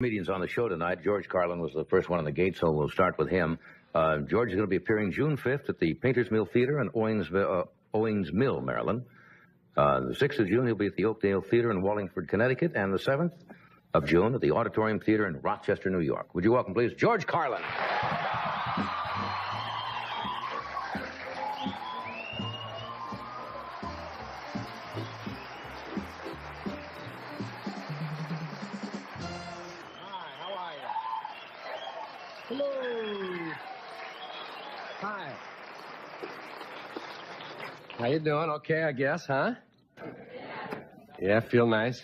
Comedians on the show tonight. George Carlin was the first one on the gate, so we'll start with him. George is going to be appearing June 5th at the Painters Mill Theater in Owings Mill, Maryland. The 6th of June, he'll be at the Oakdale Theater in Wallingford, Connecticut, and the 7th of June at the Auditorium Theater in Rochester, New York. Would you welcome, please, George Carlin. Hello. Hi. How you doing? Okay, I guess, huh? Yeah, feel nice.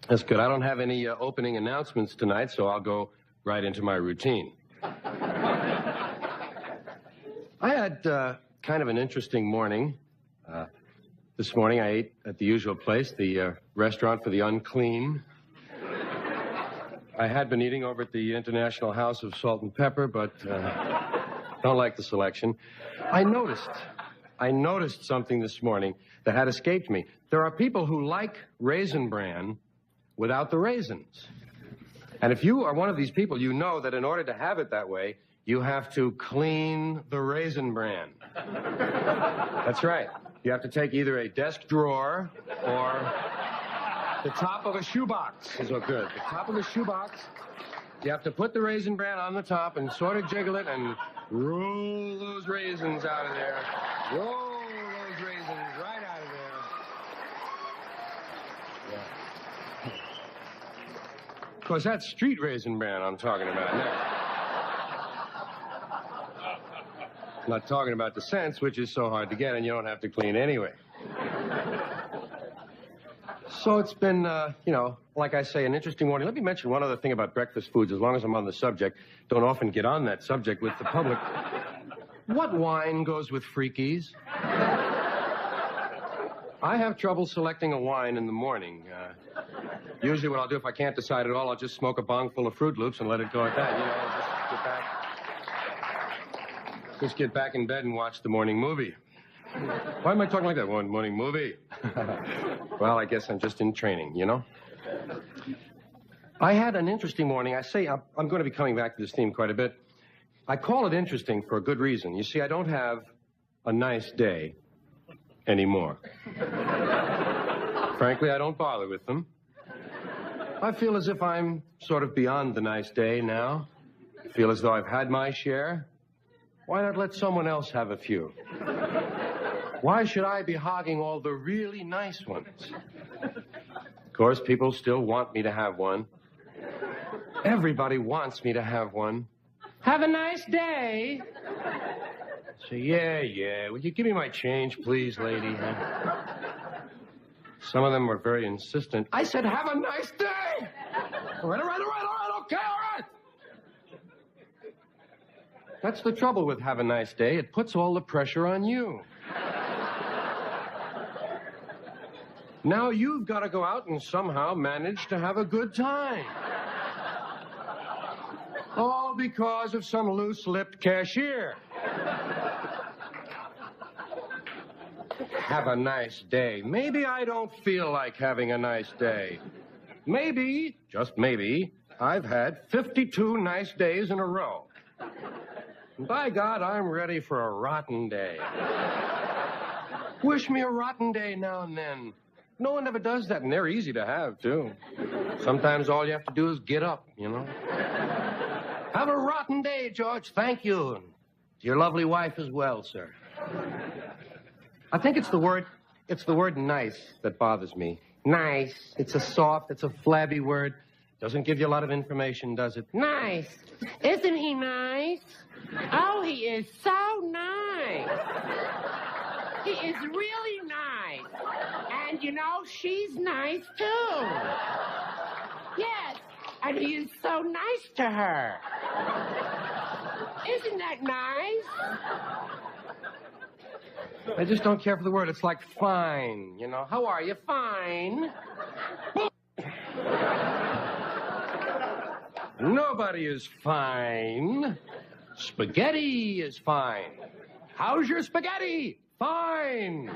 That's good. I don't have any opening announcements tonight, so I'll go right into my routine. I had kind of an interesting morning. This morning I ate at the usual place, the restaurant for the unclean. I had been eating over at the International House of Salt and Pepper, but don't like the selection. I noticed something this morning that had escaped me. There are people who like Raisin Bran without the raisins. And if you are one of these people, you know that in order to have it that way, you have to clean the Raisin Bran. That's right. You have to take either a desk drawer or the top of a shoebox is what good. The top of the shoebox, you have to put the Raisin Bran on the top and sort of jiggle it and roll those raisins out of there. Roll those raisins right out of there. Yeah. Of course, that's street Raisin Bran I'm talking about now. I'm not talking about the cents, which is so hard to get and you don't have to clean anyway. So it's been, like I say, an interesting morning. Let me mention one other thing about breakfast foods, as long as I'm on the subject. Don't often get on that subject with the public. What wine goes with Freakies? I have trouble selecting a wine in the morning. Usually what I'll do if I can't decide at all, I'll just smoke a bong full of Fruit Loops and let it go at that. Just get back in bed and watch the morning movie. Why am I talking like that? One morning movie. Well, I guess I'm just in training, you know? I had an interesting morning. I say I'm going to be coming back to this theme quite a bit. I call it interesting for a good reason. You see, I don't have a nice day anymore. Frankly, I don't bother with them. I feel as if I'm sort of beyond the nice day now. I feel as though I've had my share. Why not let someone else have a few? Why should I be hogging all the really nice ones? Of course, people still want me to have one. Everybody wants me to have one. Have a nice day. So, yeah. Will you give me my change, please, lady? Some of them were very insistent. I said, have a nice day. All right, okay, all right. That's the trouble with have a nice day. It puts all the pressure on you. Now you've got to go out and somehow manage to have a good time. All because of some loose-lipped cashier. Have a nice day. Maybe I don't feel like having a nice day. Maybe, just maybe, I've had 52 nice days in a row. And by God, I'm ready for a rotten day. Wish me a rotten day now and then. No one ever does that, and they're easy to have, too. Sometimes all you have to do is get up, you know. Have a rotten day, George. Thank you. And to your lovely wife as well, sir. I think it's the word nice that bothers me. Nice. It's a flabby word. Doesn't give you a lot of information, does it? Nice. Isn't he nice? Oh, he is so nice. He is really nice. And, you know, she's nice, too. Yes, and he is so nice to her. Isn't that nice? I just don't care for the word. It's like fine, you know. How are you? Fine. Nobody is fine. Spaghetti is fine. How's your spaghetti? Fine.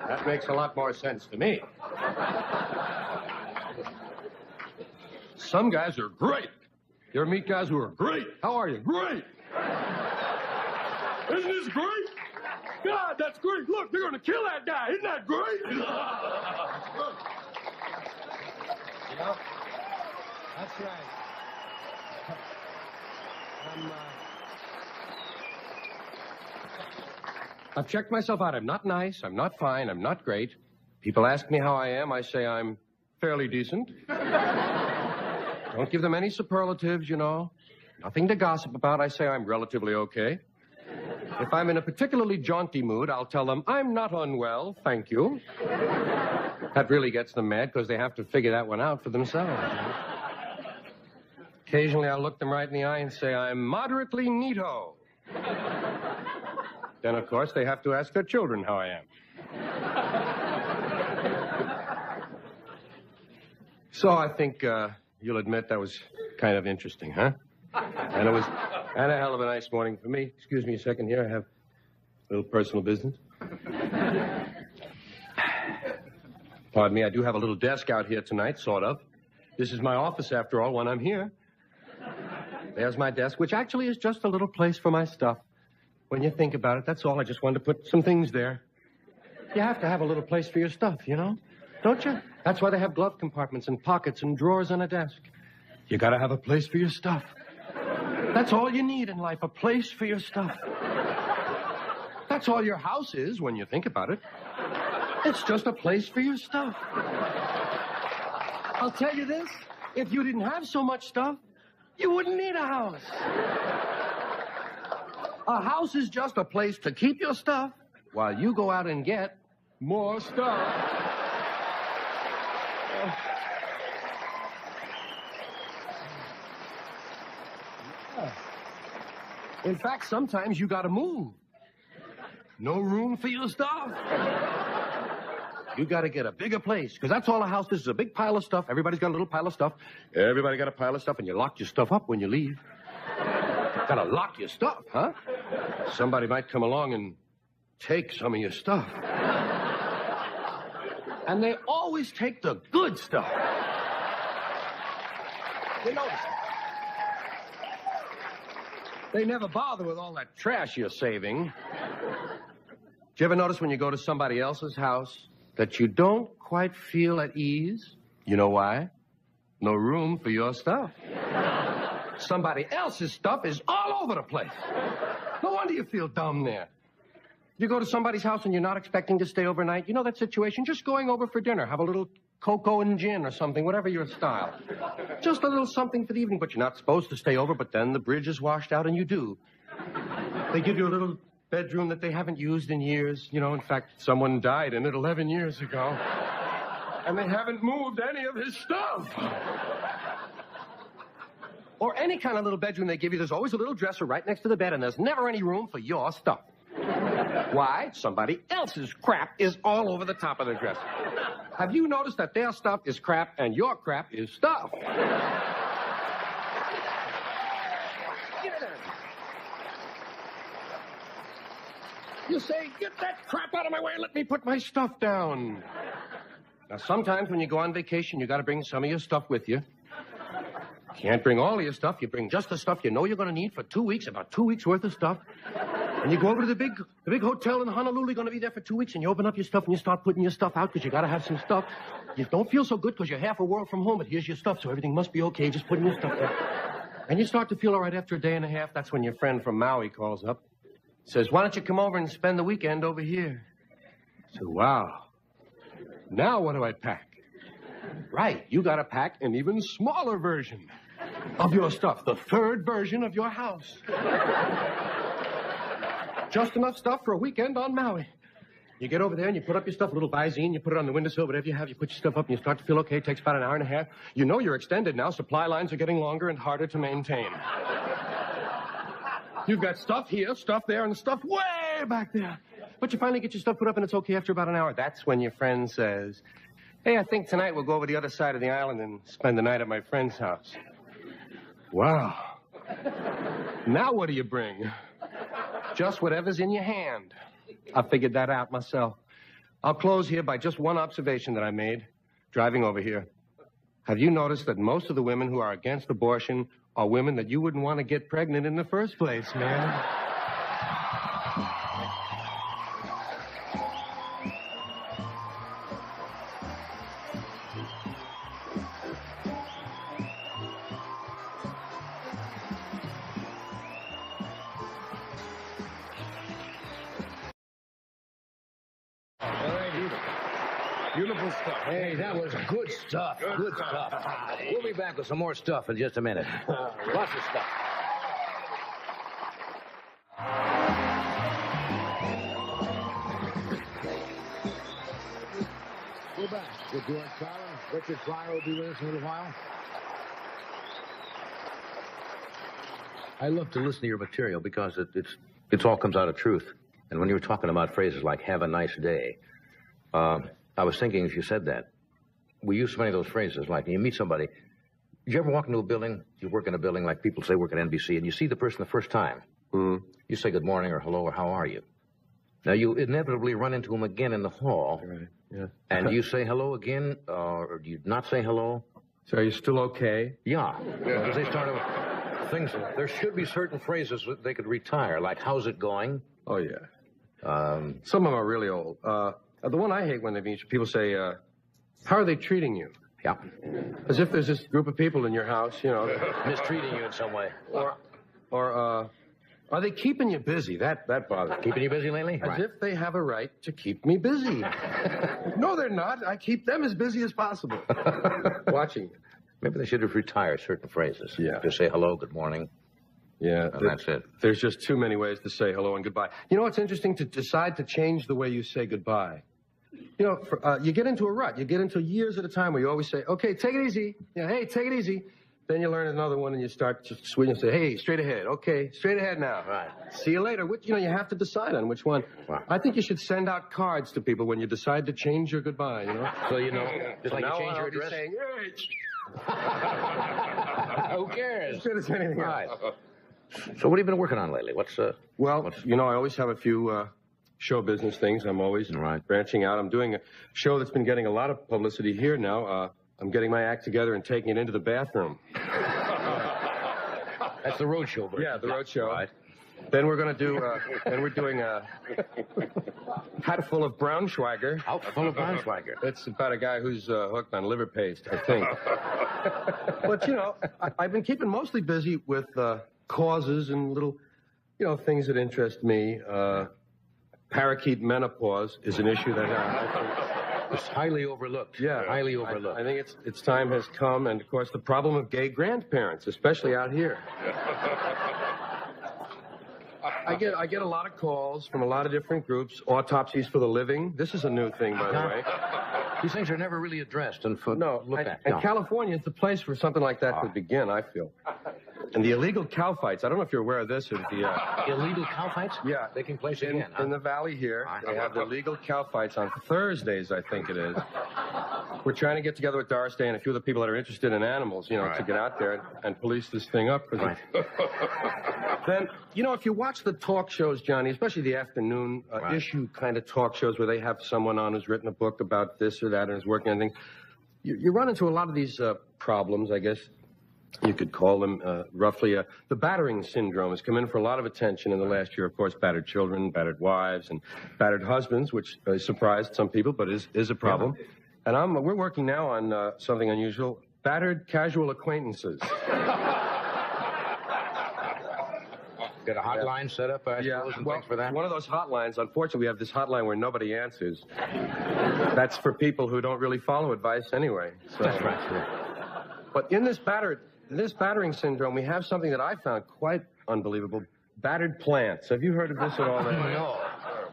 That makes a lot more sense to me. Some guys are great. You ever meet guys who are great? How are you? Great. Isn't this great? God, that's great. Look, they're going to kill that guy. Isn't that great? You know, that's right. I've checked myself out. I'm not nice. I'm not fine. I'm not great. People ask me how I am. I say I'm fairly decent. Don't give them any superlatives, you know. Nothing to gossip about. I say I'm relatively okay. If I'm in a particularly jaunty mood, I'll tell them I'm not unwell, thank you. That really gets them mad because they have to figure that one out for themselves. You know? Occasionally, I'll look them right in the eye and say I'm moderately neato. Then, of course, they have to ask their children how I am. So I think you'll admit that was kind of interesting, huh? And it was a hell of a nice morning for me. Excuse me a second here. I have a little personal business. Pardon me, I do have a little desk out here tonight, sort of. This is my office, after all, when I'm here. There's my desk, which actually is just a little place for my stuff. When you think about it, that's all. I just wanted to put some things there. You have to have a little place for your stuff, you know? Don't you? That's why they have glove compartments and pockets and drawers on a desk. You gotta have a place for your stuff. That's all you need in life, a place for your stuff. That's all your house is when you think about it. It's just a place for your stuff. I'll tell you this, if you didn't have so much stuff, you wouldn't need a house. A house is just a place to keep your stuff while you go out and get more stuff. In fact, sometimes you gotta move. No room for your stuff. You gotta get a bigger place, because that's all a house is a big pile of stuff. Everybody's got a little pile of stuff. Everybody got a pile of stuff, and you lock your stuff up when you leave. Gotta lock your stuff, huh? Somebody might come along and take some of your stuff. And they always take the good stuff. You notice that? They never bother with all that trash you're saving. Do you ever notice when you go to somebody else's house that you don't quite feel at ease? You know why? No room for your stuff. Somebody else's stuff is all over the place. No wonder you feel dumb there. You go to somebody's house and you're not expecting to stay overnight. You know that situation? Just going over for dinner. Have a little cocoa and gin or something, whatever your style. Just a little something for the evening, but you're not supposed to stay over, but then the bridge is washed out and you do. They give you a little bedroom that they haven't used in years. You know, in fact, someone died in it 11 years ago. And they haven't moved any of his stuff. Or any kind of little bedroom they give you, there's always a little dresser right next to the bed, and there's never any room for your stuff. Why? Somebody else's crap is all over the top of the dresser. Have you noticed that their stuff is crap and your crap is stuff? Get in. You say, get that crap out of my way and let me put my stuff down. Now, sometimes when you go on vacation, you got to bring some of your stuff with you. Can't bring all of your stuff. You bring just the stuff you know you're going to need for 2 weeks, about 2 weeks worth of stuff. And you go over to the big hotel in Honolulu, going to be there for 2 weeks, and you open up your stuff and you start putting your stuff out because you got to have some stuff. You don't feel so good because you're half a world from home, but here's your stuff, so everything must be okay. Just putting your stuff there. And you start to feel all right after a day and a half. That's when your friend from Maui calls up. Says, why don't you come over and spend the weekend over here? So, wow. Now what do I pack? Right, you got to pack an even smaller version of your stuff, the third version of your house. Just enough stuff for a weekend on Maui. You get over there and you put up your stuff, a little Visine, you put it on the windowsill, whatever you have, you put your stuff up and you start to feel okay. It takes about an hour and a half. You know you're extended now. Supply lines are getting longer and harder to maintain. You've got stuff here, stuff there, and stuff way back there. But you finally get your stuff put up and it's okay after about an hour. That's when your friend says, hey, I think tonight we'll go over the other side of the island and spend the night at my friend's house. Wow. Now what do you bring? Just whatever's in your hand. I figured that out myself. I'll close here by just one observation that I made driving over here. have you noticed that most of the women who are against abortion are women that you wouldn't want to get pregnant in the first place, man? Beautiful stuff. Hey, that was good stuff. Good stuff. We'll be back with some more stuff in just a minute. Lots of stuff. We're back with George Carlin. Richard Pryor will be with us in a little while. I love to listen to your material because it all comes out of truth. And when you were talking about phrases like "have a nice day," I was thinking as you said that, we use so many of those phrases. Like, you meet somebody. Did you ever walk into a building? You work in a building like people say work at NBC, and you see the person the first time. Mm-hmm. You say good morning or hello or how are you. Now, you inevitably run into them again in the hall. Right. Yeah. And do you say hello again, or do you not say hello? So are you still okay? Yeah. Because they start with things. There should be certain phrases that they could retire, like "how's it going?" Oh, yeah. Some of them are really old. The one I hate when people say, how are they treating you? Yeah. As if there's this group of people in your house, you know. Mistreating you in some way. Or are they keeping you busy? That bothers me. Keeping you busy lately? As if they have a right to keep me busy. No, they're not. I keep them as busy as possible. Watching. Maybe they should have retired certain phrases. Yeah. Just say hello, good morning. Yeah. And that's it. There's just too many ways to say hello and goodbye. You know what's interesting? To decide to change the way you say goodbye. You know, you get into a rut. You get into years at a time where you always say, okay, take it easy. Yeah, hey, take it easy. Then you learn another one and you start just switching and say, hey, straight ahead. Okay, straight ahead now. Right. See you later. You know, you have to decide on which one. Wow. I think you should send out cards to people when you decide to change your goodbye, you know? So, you know, just like you change your I'll be address? saying, Who cares? As good as anything Right. else. So what have you been working on lately? Well, you know, I always have a few show business things. I'm always branching out. I'm doing a show that's been getting a lot of publicity here now. I'm getting my act together and taking it into the bathroom. That's the road show version. Yeah, the road show. Right. Then we're going to do, then we're doing a hat full of Braunschweiger. Out full of Braunschweiger. It's about a guy who's hooked on liver paste, I think. But, you know, I've been keeping mostly busy with causes and little, you know, things that interest me. Parakeet menopause is an issue that I think it's highly overlooked. Yeah. Highly overlooked. I think its time has come, and, of course, the problem of gay grandparents, especially out here. I get a lot of calls from a lot of different groups. Autopsies for the living. This is a new thing, by the way. These things are never really addressed and looked at. And California is the place where something like that could begin, I feel. And the illegal cow fights, I don't know if you're aware of this. Or the illegal cow fights? Yeah. Taking place again. In the valley here. They have the illegal cow fights on Thursdays, I think it is. We're trying to get together with Doris Day and a few of the people that are interested in animals, you know, to get out there and police this thing up. Then, you know, if you watch the talk shows, Johnny, especially the afternoon issue kind of talk shows where they have someone on who's written a book about this or that and is working on things, you run into a lot of these problems, I guess. You could call them roughly the battering syndrome has come in for a lot of attention in the last year. Of course, battered children, battered wives, and battered husbands, which surprised some people, but is a problem. Yeah. And we're working now on something unusual: battered casual acquaintances. Got a hotline set up, I suppose, and things for that? One of those hotlines, unfortunately, we have this hotline where nobody answers. That's for people who don't really follow advice anyway. So. That's right. But in this battering syndrome, we have something that I found quite unbelievable: battered plants. Have you heard of this at all? No.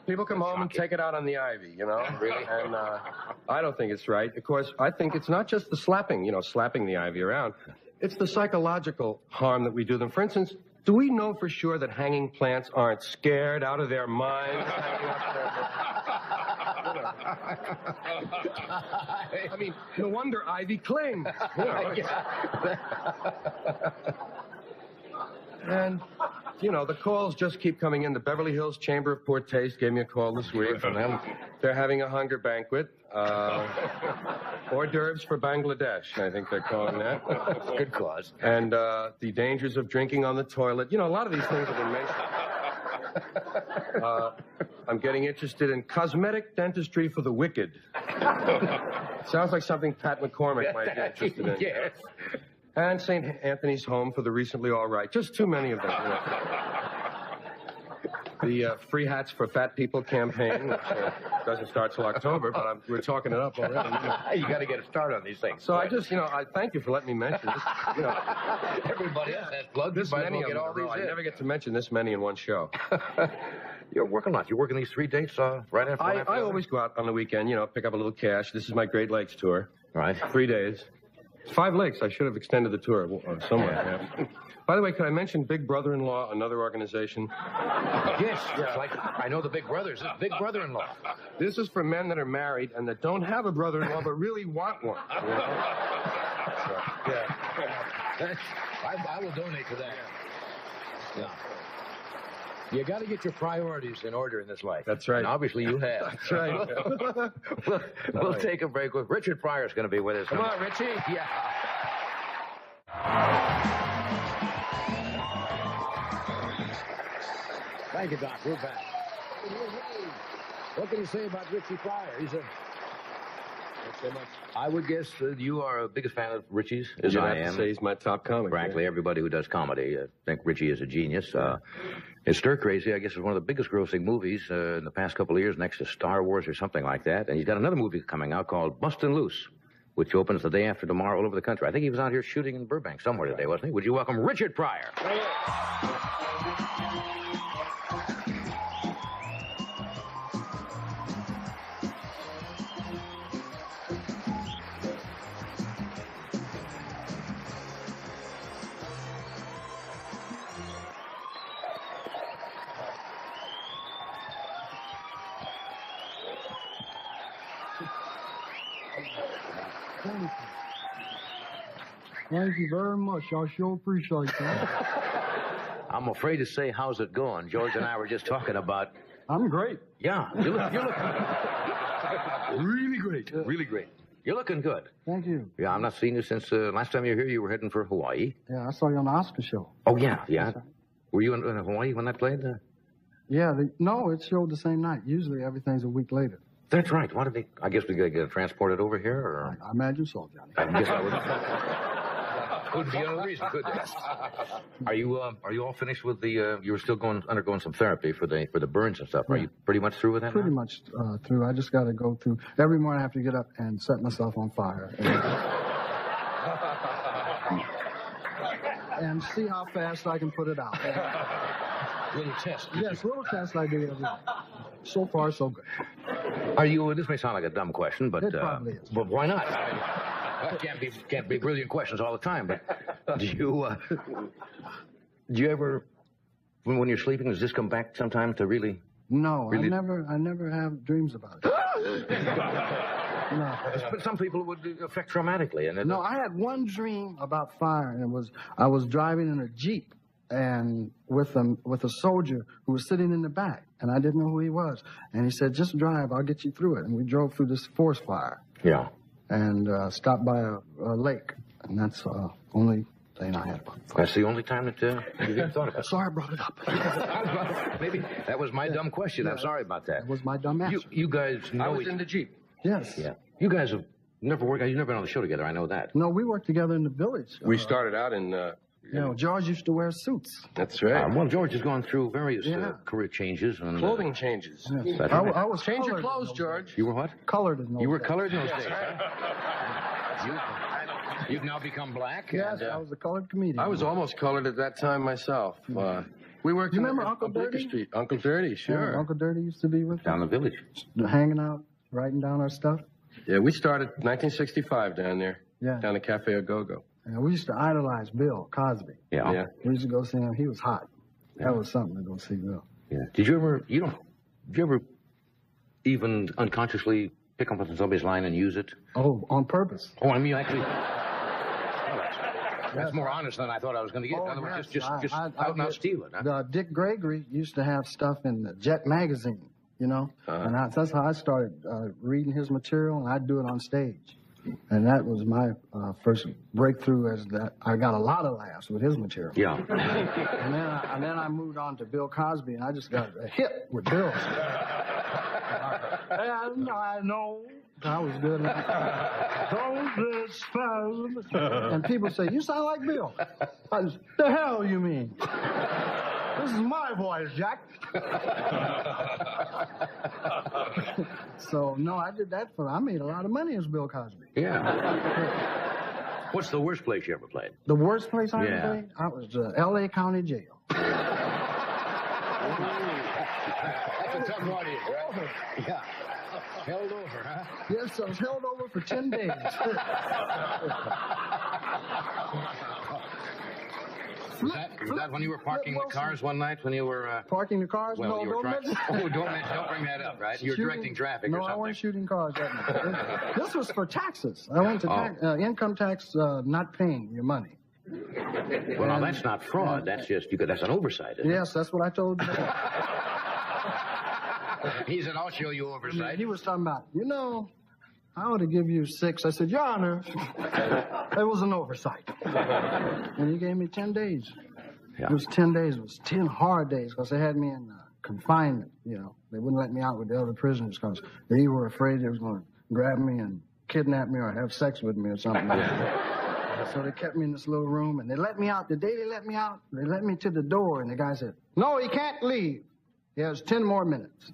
People come home and take it out on the ivy, you know? Really? And I don't think it's right. Of course, I think it's not just the slapping, you know, slapping the ivy around. It's the psychological harm that we do them. For instance, do we know for sure that hanging plants aren't scared out of their minds? I mean, no wonder ivy clings. You know, and you know, the calls just keep coming in. The Beverly Hills Chamber of Poor Taste gave me a call this week from them. They're having a hunger banquet. Hors d'oeuvres for Bangladesh, I think they're calling that. Good cause. And the dangers of drinking on the toilet. You know, a lot of these things have been mentioned. I'm getting interested in cosmetic dentistry for the wicked. Sounds like something Pat McCormick might be interested in. Yes. And St. Anthony's Home for the recently all right. Just too many of them. You know. The Free Hats for Fat People campaign, which doesn't start till October, but we're talking it up already. You got to get a start on these things. So I just, you know, I thank you for letting me mention this. You know, everybody else has plugged. This many of them. I never get to mention this many in one show. You're working a lot. You're working these 3 dates right after. I always go out on the weekend, you know, pick up a little cash. This is my Great Lakes tour. Right. 3 days. 5 lakes. I should have extended the tour somewhere. Yeah. By the way, could I mention Big Brother-in-Law, another organization? Yes. Like, I know the Big Brothers. It's Big Brother-in-Law. This is for men that are married and that don't have a brother-in-law but really want one. You know? So, yeah. I will donate to that. Yeah. You got to get your priorities in order in this life. That's right. And obviously you have. That's right. We'll take a break. Richard Pryor's going to be with us. Come on, Richie. Yeah. Thank you, Doc. We're back. What can you say about Richie Pryor? He's a... Thanks so much. I would guess that you are a biggest fan of Richie's, as I am. Say he's my top comic. Frankly, everybody who does comedy think Richie is a genius. His Stir Crazy, I guess, is one of the biggest grossing movies in the past couple of years, next to Star Wars or something like that. And he's got another movie coming out called Bustin' Loose, which opens the day after tomorrow all over the country. I think he was out here shooting in Burbank somewhere today, wasn't he? Would you welcome Richard Pryor? Thank you very much. I sure appreciate that. I'm afraid to say, how's it going? George and I were just talking about... I'm great. Yeah, you're looking really great. Really great. You're looking good. Thank you. Yeah, I'm not seeing you since last time you were here. You were heading for Hawaii. Yeah, I saw you on the Oscar show. Oh, yeah. Right. Were you in Hawaii when that played? Yeah, no, it showed the same night. Usually everything's a week later. That's right. Why did they... I guess we got to get it transported over here, or... I imagine so, Johnny. I guess I would... Couldn't be another reason, could there? Are you all finished with the? You were still undergoing some therapy for the burns and stuff. Are you pretty much through with that? Pretty much through. I just got to go through. Every morning I have to get up and set myself on fire and see how fast I can put it out. Little test. Yes, little test I do every day. So far, so good. Are you? This may sound like a dumb question, but It probably is. But why not? Can't be brilliant questions all the time. But do you ever, when you're sleeping, does this come back sometimes to really? No, really? I never have dreams about it. No. But some people it would affect traumatically. And No, I had one dream about fire, and it was I was driving in a Jeep and with a soldier who was sitting in the back, and I didn't know who he was. And he said, "Just drive, I'll get you through it." And we drove through this forest fire. Yeah. And stopped by a lake, and that's the only thing I had about fire. That's the only time that you even thought about it. Sorry I brought it up. Maybe that was my dumb question. I'm sorry about that. That was my dumb answer. You guys know I was in the Jeep. Yes. Yeah. You guys have never worked. You've never been on the show together. I know that. No, we worked together in the village. We started out in... George used to wear suits. That's right. Well, George has gone through various career changes and Clothing changes. Yes. I was Change your colored clothes, in those George. days. You were what? Colored in those You were days. colored in those days. You've now become black. Yes, and, I was a colored comedian. I was almost colored at that time myself. We worked You remember on Uncle Bleecker Dirty? Street. Uncle Dirty, sure. Yeah, Uncle Dirty used to be with down the village. hanging out, writing down our stuff. Yeah, we started 1965 down there. Yeah. Down at Cafe Go-Go. And we used to idolize Bill Cosby. Yeah. We used to go see him. He was hot. That was something to go see Bill. Yeah. Did you ever even unconsciously pick up on somebody's line and use it? Oh, on purpose. Oh, I mean, actually. That's more honest than I thought I was going to get. In other words, just out and out stealing, huh? Dick Gregory used to have stuff in the Jet magazine, you know, and that's how I started reading his material, and I'd do it on stage. And that was my first breakthrough, as that I got a lot of laughs with his material. Yeah. And then I moved on to Bill Cosby, and I just got a hit with Bill. I know. I was good. And people say, "You sound like Bill." I said, "The hell you mean? This is my voice, Jack." So, no, I did that I made a lot of money as Bill Cosby. Yeah. What's the worst place you ever played? The worst place I ever played? I was L.A. County Jail. That's a tough audience, right? Yeah. Held over, huh? Yes, I was held over for 10 days. Was that when you were parking the cars one night when you were... Parking the cars? Well, no, you were don't don't bring that up, right? You were directing traffic or something. No, I wasn't shooting cars that night. This was for taxes. I went to income tax not paying your money. Well, now, that's not fraud. That's just, that's an oversight, isn't it? Yes, that's what I told him. He said, "I'll show you oversight." He was talking about, I ought to give you 6. I said, "Your Honor, it was an oversight." And he gave me 10 days. Yeah. It was 10 days. It was 10 hard days because they had me in confinement, They wouldn't let me out with the other prisoners because they were afraid they was going to grab me and kidnap me or have sex with me or something like that. So they kept me in this little room, and they let me out. The day they let me out, they let me to the door, and the guy said, "No, he can't leave. He has 10 more minutes."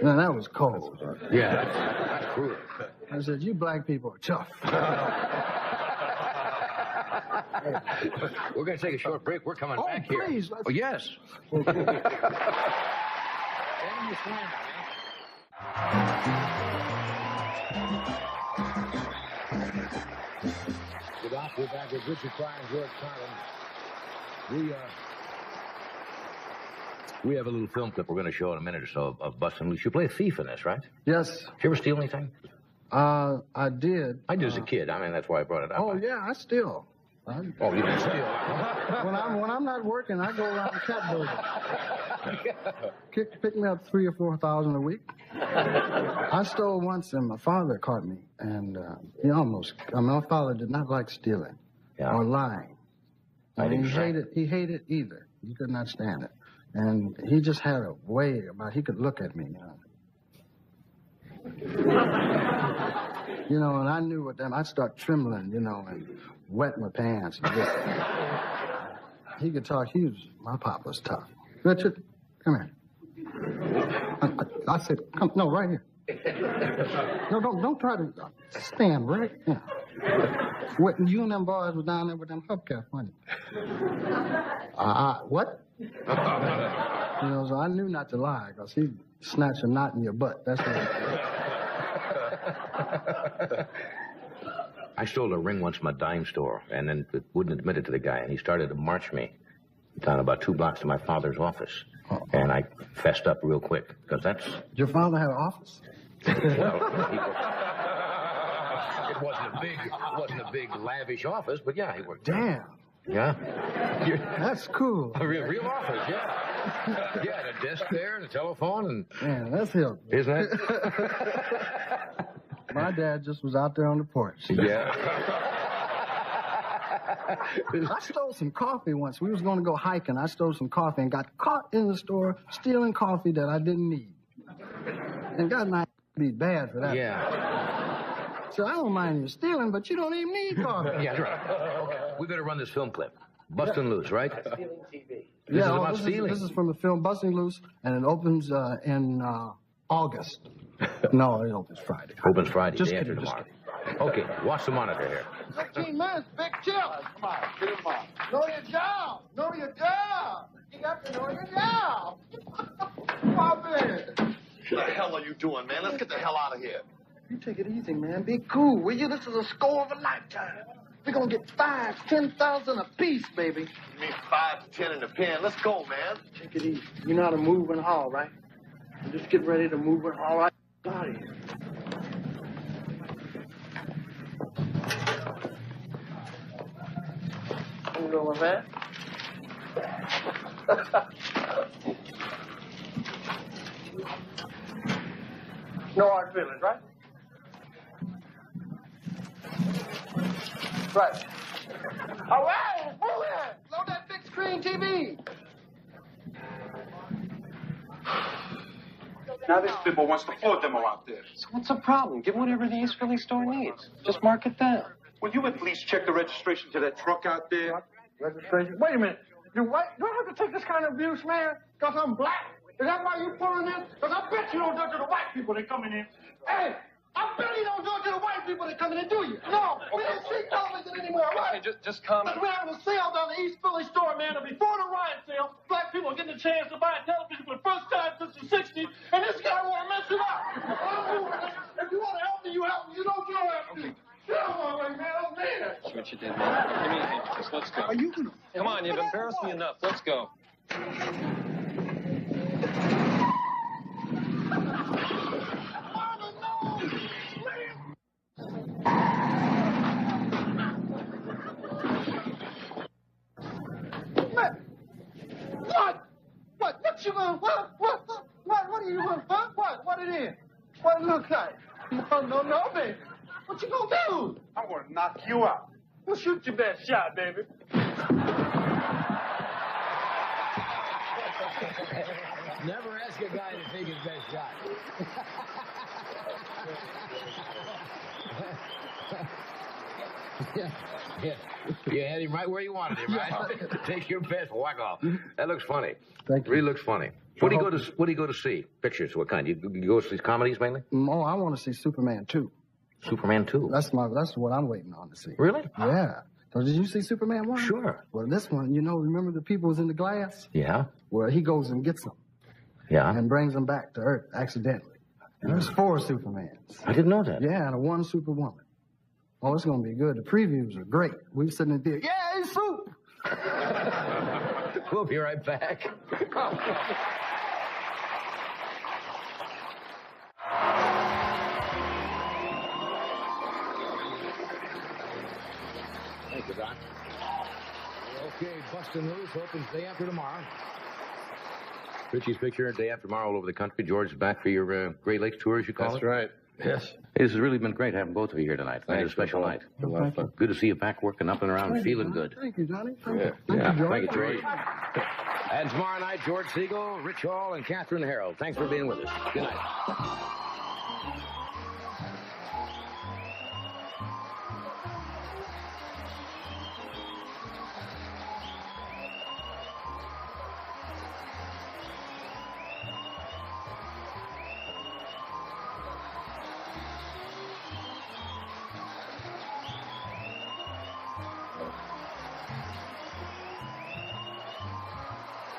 Now, that was cold. Yeah, that's cruel. I said, "You black people are tough." We're going to take a short break. We're coming back here. Please. Oh, yes. We're back with Richard Pryor and George Carlin. We have a little film clip we're going to show in a minute or so of Bustin' Loose. You play a thief in this, right? Yes. Did you ever steal anything? I did. I did as a kid. I mean, that's why I brought it up. Oh, yeah, I steal. Oh, you didn't steal. When I'm not working, I go around catboarding. Pick me up 3,000 or 4,000 a week. I stole once, and my father caught me, and my father did not like stealing or lying. He hated either. He could not stand it. And he just had a way about, he could look at me, and I knew what I'd start trembling, and wet my pants. He could talk. My pop was tough. Richard, come here. I said, come, no, right here. No, don't try to stand right here. When you and them boys were down there with them hubcaps, wasn't it? What? So I knew not to lie, because he'd snatch a knot in your butt. That's what I stole a ring once from a dime store, and then wouldn't admit it to the guy, and he started to march me down about 2 blocks to my father's office. And I fessed up real quick, because that's... Did your father have an office? Well, it wasn't a big, lavish office, but yeah, he worked. Damn. Yeah. That's cool. A real office, yeah. Yeah, and a desk there, and a telephone, and... Man, that's him. Isn't it? My dad just was out there on the porch. Yeah. I stole some coffee once. We was going to go hiking. I stole some coffee and got caught in the store stealing coffee that I didn't need. And God might be bad for that. Yeah. So I don't mind you stealing, but you don't even need coffee. Yeah, right. Okay. We better run this film clip. Bustin' Loose, right? Stealing TV. This is about stealing. This is from the film Busting Loose, and it opens in August. No, it opens Friday. Opens Friday, Just day kidding, after just tomorrow. Okay, watch the monitor here. 15 minutes, big chill. Come on, get him on. Know your job. Know your job. You got to know your job. Pop in. What the hell are you doing, man? Let's get the hell out of here. You take it easy, man. Be cool, will you? This is a score of a lifetime. We're going to get 5,000, 10,000 a piece, baby. You mean 5 to 10 in the pen? Let's go, man. Take it easy. You know how to move and haul, right? Just get ready to move and haul right out of here. How you doing, man? No hard feelings, right? Right. All right, move it. Load that big screen TV. Now this bimbo wants the floor demo out there. So what's the problem? Give him whatever the East Philly store needs. Just mark it down. Will you at least check the registration to that truck out there? Registration? Wait a minute. Do I have to take this kind of abuse, man? Because I'm black? Is that why you pulling this? Because I bet you don't do it to the white people that coming in. Hey, I bet you don't do it to the white people that coming in, do you? No, we don't see television anymore, right? Okay, just calm Because down. we're having a sale down the East Philly store, man, and before the riot sale, black people are getting a chance to buy a television for the first time since the 60s, and this guy want to mess it up. If you want to help me, you help me. You don't, you don't have to. Get out of my way, man. I'm mad. See what you did, man. Give me a hand. Just let's go. Are you going to... Come on, you've embarrassed me enough. Let's go. What you going? What are you doing? Huh? What it is? What it look like? No, baby. What you gonna do? I'm gonna knock you out. Well, shoot your best shot, baby. Never ask a guy to take his best shot. Yeah. You had him right where you wanted him, right? Take your best whack off. That looks funny. Thank you. Really looks funny. What do you go to see? Pictures? What kind? You go to see comedies mainly? Oh, I want to see Superman 2. Superman 2. That's what I'm waiting on to see. Really? Yeah. So did you see Superman 1? Sure. Well, this one, remember the people was in the glass? Yeah. Well, he goes and gets them Yeah. and brings them back to Earth accidentally. And there's 4 Supermans. I didn't know that. Yeah, and 1 Superwoman. Oh, it's going to be good. The previews are great. We sitting in there, yeah, it's soup. We'll be right back. Thank you, Doc. Okay, Bustin' Loose opens day after tomorrow. Richie's picture, day after tomorrow, all over the country. George is back for your Great Lakes tour, as you call it. That's right. Yes. This has really been great having both of you here tonight. Thanks, a special night. A lot of fun. Good to see you back working up and around, feeling good. Thank you, Johnny. Thank Yeah. you. Thank you, George. Thank you, George. And tomorrow night, George Siegel, Rich Hall, and Catherine Harold. Thanks for being with us. Good night.